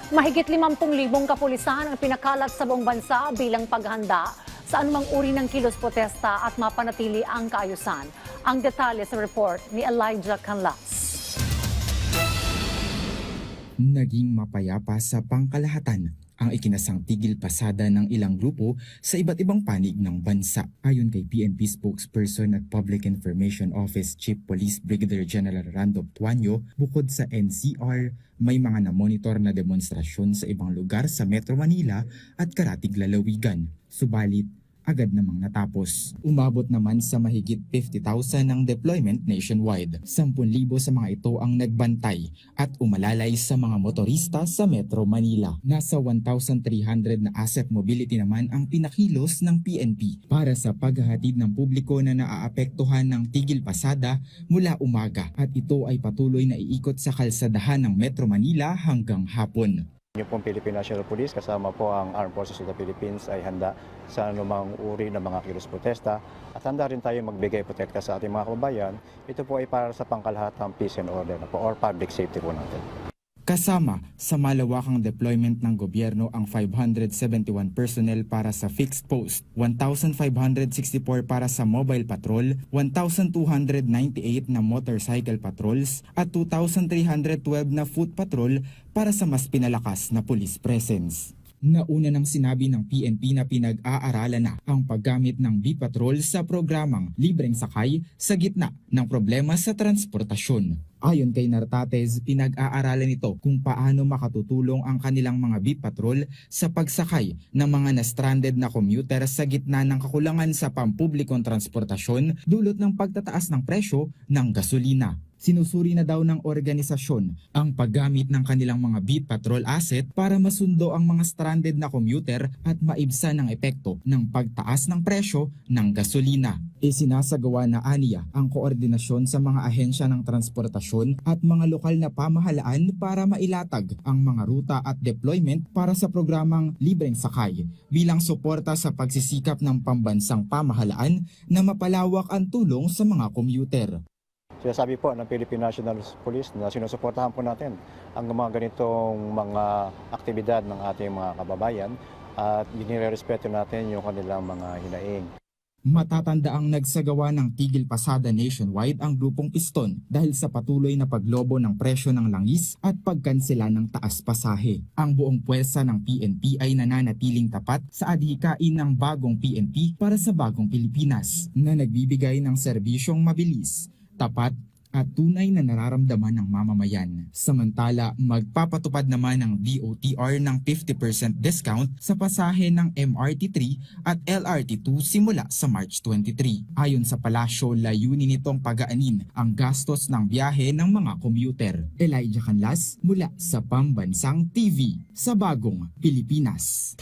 Mahigit 50,000 kapulisan ang pinakalat sa buong bansa bilang paghanda sa anumang uri ng kilos protesta at mapanatili ang kaayusan. Ang detalye sa report ni Elijah Canlas. Naging mapayapa sa pangkalahatan ang ikinasang tigil pasada ng ilang grupo sa iba't ibang panig ng bansa. Ayon kay PNP spokesperson at Public Information Office Chief Police Brigadier General Randolph Tuanyo, bukod sa NCR, may mga namonitor na demonstrasyon sa ibang lugar sa Metro Manila at karatig lalawigan. Subalit, agad namang natapos. Umabot naman sa mahigit 50,000 ng deployment nationwide. 10,000 sa mga ito ang nagbantay at umalalay sa mga motorista sa Metro Manila. Nasa 1,300 na asset mobility naman ang pinakilos ng PNP para sa paghahatid ng publiko na naaapektuhan ng tigil pasada mula umaga, at ito ay patuloy na iikot sa kalsadahan ng Metro Manila hanggang hapon. Yung pong Philippine National Police kasama po ang Armed Forces of the Philippines ay handa sa anumang uri ng mga kilos protesta at handa rin tayo magbigay protekta sa ating mga kababayan. Ito po ay para sa pangkalahatang peace and order na po, or public safety po natin. Kasama sa malawakang deployment ng gobyerno ang 571 personnel para sa fixed post, 1,564 para sa mobile patrol, 1,298 na motorcycle patrols at 2,312 na foot patrol para sa mas pinalakas na police presence. Nauna nang sinabi ng PNP na pinag-aaralan na ang paggamit ng B-Patrol sa programang Libreng Sakay sa gitna ng problema sa transportasyon. Ayon kay Nartates, pinag-aaralan nito kung paano makatutulong ang kanilang mga B-Patrol sa pagsakay ng mga na-stranded na commuter sa gitna ng kakulangan sa pampublikong transportasyon dulot ng pagtataas ng presyo ng gasolina. Sinusuri na daw ng organisasyon ang paggamit ng kanilang mga beat patrol asset para masundo ang mga stranded na commuter at maibsan ang epekto ng pagtaas ng presyo ng gasolina. Isinasagawa na aniya ang koordinasyon sa mga ahensya ng transportasyon at mga lokal na pamahalaan para mailatag ang mga ruta at deployment para sa programang Libreng Sakay bilang suporta sa pagsisikap ng pambansang pamahalaan na mapalawak ang tulong sa mga commuter. Sinasabi po ng Philippine National Police na sinusuportahan po natin ang mga ganitong mga aktibidad ng ating mga kababayan at binirerespeto natin yung kanilang mga hinaing. Matatanda ang nagsagawa ng tigil pasada nationwide ang grupong Piston dahil sa patuloy na paglobo ng presyo ng langis at pagkansela ng taas pasahe. Ang buong puwersa ng PNP ay nananatiling tapat sa adhikain ng bagong PNP para sa bagong Pilipinas na nagbibigay ng serbisyong mabilis, tapat at tunay na nararamdaman ng mamamayan. Samantala, magpapatupad naman ng DOTR ng 50% discount sa pasahe ng MRT3 at LRT2 simula sa March 23. Ayon sa palasyo, layunin nitong pagaanin ang gastos ng biyahe ng mga commuter. Elijah Canlas mula sa Pambansang TV sa Bagong Pilipinas.